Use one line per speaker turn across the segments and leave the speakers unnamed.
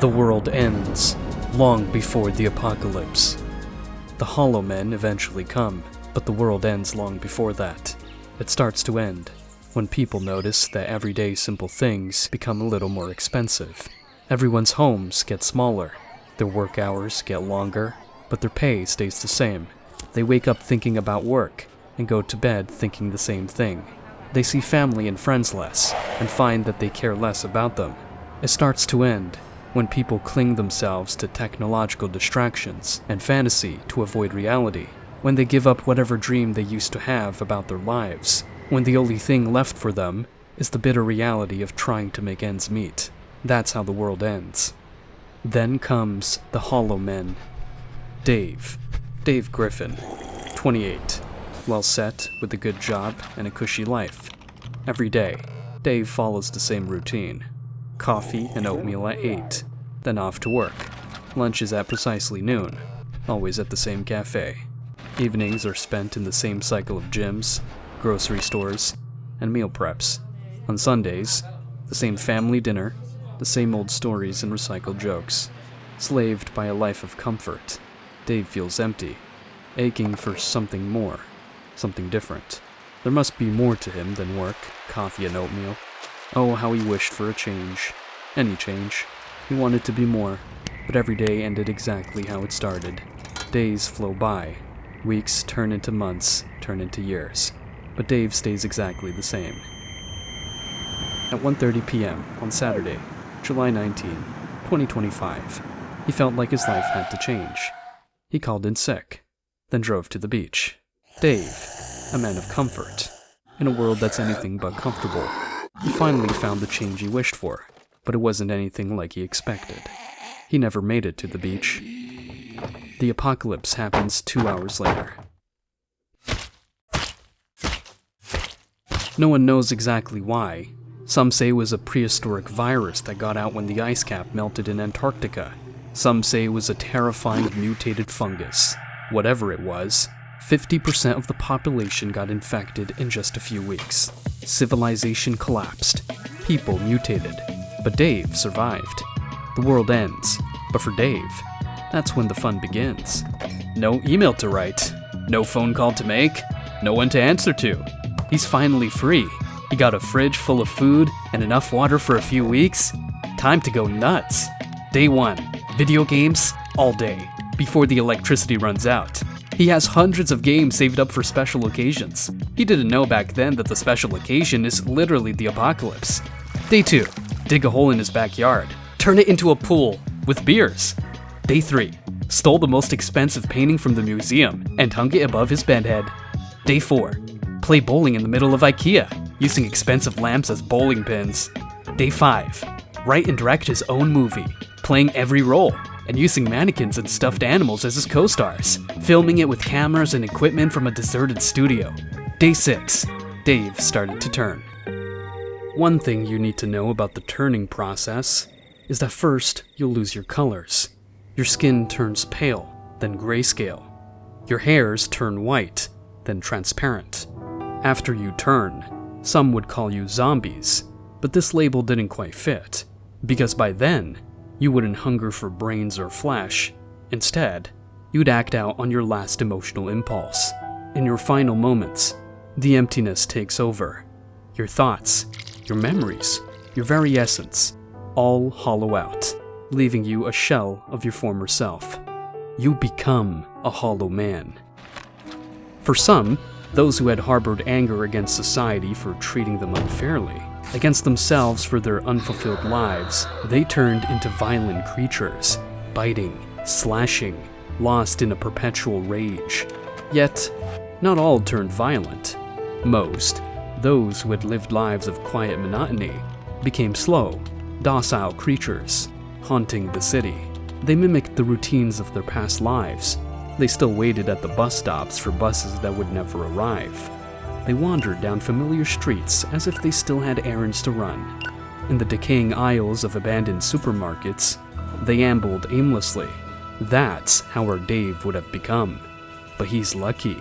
The world ends long before the apocalypse. The Hollow Men eventually come, but the world ends long before that. It starts to end when people notice that everyday simple things become a little more expensive. Everyone's homes get smaller, their work hours get longer, but their pay stays the same. They wake up thinking about work and go to bed thinking the same thing. They see family and friends less and find that they care less about them. It starts to end when people cling themselves to technological distractions and fantasy to avoid reality, when they give up whatever dream they used to have about their lives, when the only thing left for them is the bitter reality of trying to make ends meet. That's how the world ends. Then comes the Hollow Men. Dave Griffin, 28, well set with a good job and a cushy life. Every day, Dave follows the same routine. Coffee and oatmeal at 8, then off to work. Lunch is at precisely noon, always at the same cafe. Evenings are spent in the same cycle of gyms, grocery stores, and meal preps. On Sundays, the same family dinner, the same old stories and recycled jokes. Slaved by a life of comfort, Dave feels empty, aching for something more, something different. There must be more to him than work, coffee, and oatmeal. Oh, how he wished for a change. Any change. He wanted to be more, but every day ended exactly how it started. Days flow by. Weeks turn into months, turn into years. But Dave stays exactly the same. At 1:30 p.m. on Saturday, July 19, 2025, he felt like his life had to change. He called in sick, then drove to the beach. Dave, a man of comfort, in a world that's anything but comfortable. He finally found the change he wished for, but it wasn't anything like he expected. He never made it to the beach. The apocalypse happens 2 hours later. No one knows exactly why. Some say it was a prehistoric virus that got out when the ice cap melted in Antarctica. Some say it was a terrifying mutated fungus. Whatever it was, 50% of the population got infected in just a few weeks. Civilization collapsed. People mutated. But Dave survived. The world ends. But for Dave, that's when the fun begins. No email to write. No phone call to make. No one to answer to. He's finally free. He got a fridge full of food and enough water for a few weeks. Time to go nuts. Day 1. Video games all day, before the electricity runs out. He has hundreds of games saved up for special occasions. He didn't know back then that the special occasion is literally the apocalypse. Day 2. Dig a hole in his backyard. Turn it into a pool with beers. Day 3. Stole the most expensive painting from the museum and hung it above his bedhead. Day 4. Play bowling in the middle of IKEA, using expensive lamps as bowling pins. Day 5. Write and direct his own movie, playing every role, and using mannequins and stuffed animals as his co-stars, filming it with cameras and equipment from a deserted studio. Day 6. Dave started to turn. One thing you need to know about the turning process is that first you'll lose your colors. Your skin turns pale, then grayscale. Your hairs turn white, then transparent. After you turn, some would call you zombies, but this label didn't quite fit, because by then, you wouldn't hunger for brains or flesh. Instead, you'd act out on your last emotional impulse. In your final moments, the emptiness takes over. Your thoughts, your memories, your very essence, all hollow out, leaving you a shell of your former self. You become a hollow man. For some, those who had harbored anger against society for treating them unfairly, against themselves for their unfulfilled lives, they turned into violent creatures, biting, slashing, lost in a perpetual rage. Yet, not all turned violent. Most, those who had lived lives of quiet monotony, became slow, docile creatures, haunting the city. They mimicked the routines of their past lives. They still waited at the bus stops for buses that would never arrive. They wandered down familiar streets as if they still had errands to run. In the decaying aisles of abandoned supermarkets, they ambled aimlessly. That's how our Dave would have become. But he's lucky.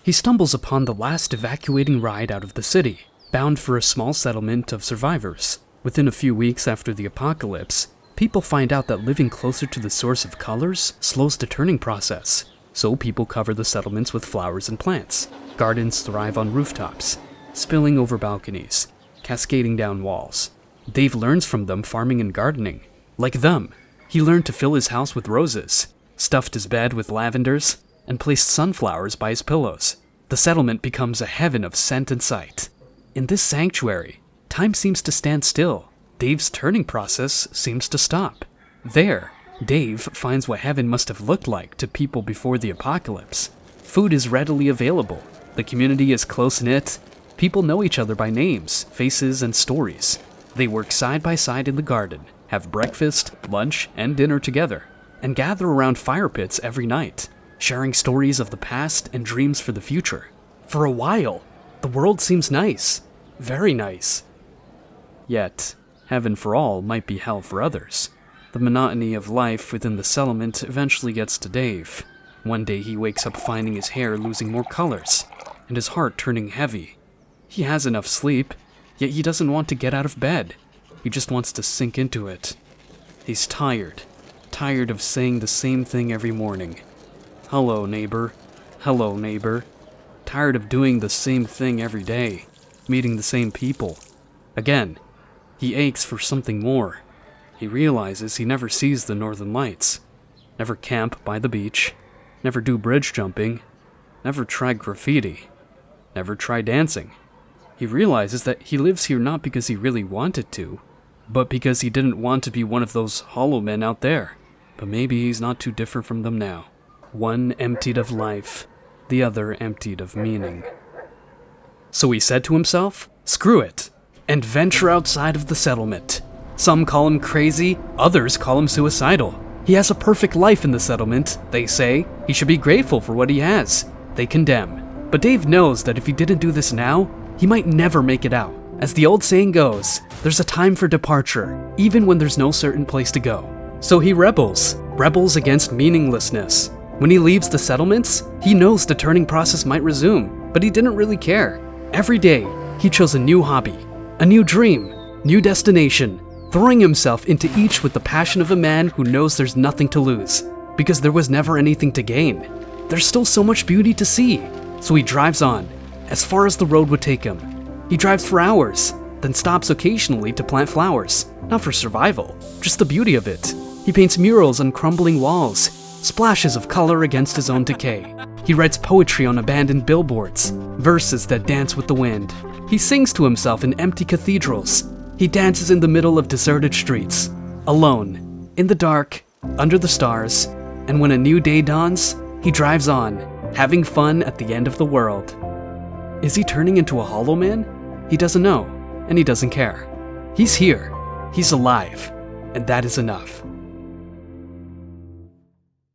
He stumbles upon the last evacuating ride out of the city, bound for a small settlement of survivors. Within a few weeks after the apocalypse, People find out that living closer to the source of colors slows the turning process, so people cover the settlements with flowers and plants. Gardens thrive on rooftops, spilling over balconies, cascading down walls. Dave learns from them farming and gardening. Like them, he learned to fill his house with roses, stuffed his bed with lavenders, and placed sunflowers by his pillows. The settlement becomes a heaven of scent and sight. In this sanctuary, time seems to stand still. Dave's turning process seems to stop. There, Dave finds what heaven must have looked like to people before the apocalypse. Food is readily available. The community is close-knit. People know each other by names, faces, and stories. They work side by side in the garden, have breakfast, lunch, and dinner together, and gather around fire pits every night, sharing stories of the past and dreams for the future. For a while, the world seems nice. Very nice. Yet, heaven for all might be hell for others. The monotony of life within the settlement eventually gets to Dave. One day he wakes up finding his hair losing more colors, and his heart turning heavy. He has enough sleep, yet he doesn't want to get out of bed. He just wants to sink into it. He's tired of saying the same thing every morning. Hello, neighbor. Hello, neighbor. Tired of doing the same thing every day, meeting the same people. Again, he aches for something more. He realizes he never sees the northern lights, never camp by the beach, never do bridge jumping, never try graffiti, never try dancing. He realizes that he lives here not because he really wanted to, but because he didn't want to be one of those hollow men out there. But maybe he's not too different from them now. One emptied of life, the other emptied of meaning. So he said to himself, screw it, and venture outside of the settlement. Some call him crazy, others call him suicidal. He has a perfect life in the settlement, they say. He should be grateful for what he has, they condemn. But Dave knows that if he didn't do this now, he might never make it out. As the old saying goes, there's a time for departure, even when there's no certain place to go. So he rebels against meaninglessness. When he leaves the settlements, he knows the turning process might resume, but he didn't really care. Every day, he chose a new hobby, a new dream, new destination, throwing himself into each with the passion of a man who knows there's nothing to lose, because there was never anything to gain. There's still so much beauty to see, so he drives on, as far as the road would take him. He drives for hours, then stops occasionally to plant flowers, not for survival, just the beauty of it. He paints murals on crumbling walls, splashes of color against his own decay. He writes poetry on abandoned billboards, verses that dance with the wind. He sings to himself in empty cathedrals. He dances in the middle of deserted streets, alone, in the dark, under the stars, and when a new day dawns, he drives on, having fun at the end of the world. Is he turning into a hollow man? He doesn't know, and he doesn't care. He's here, he's alive, and that is enough.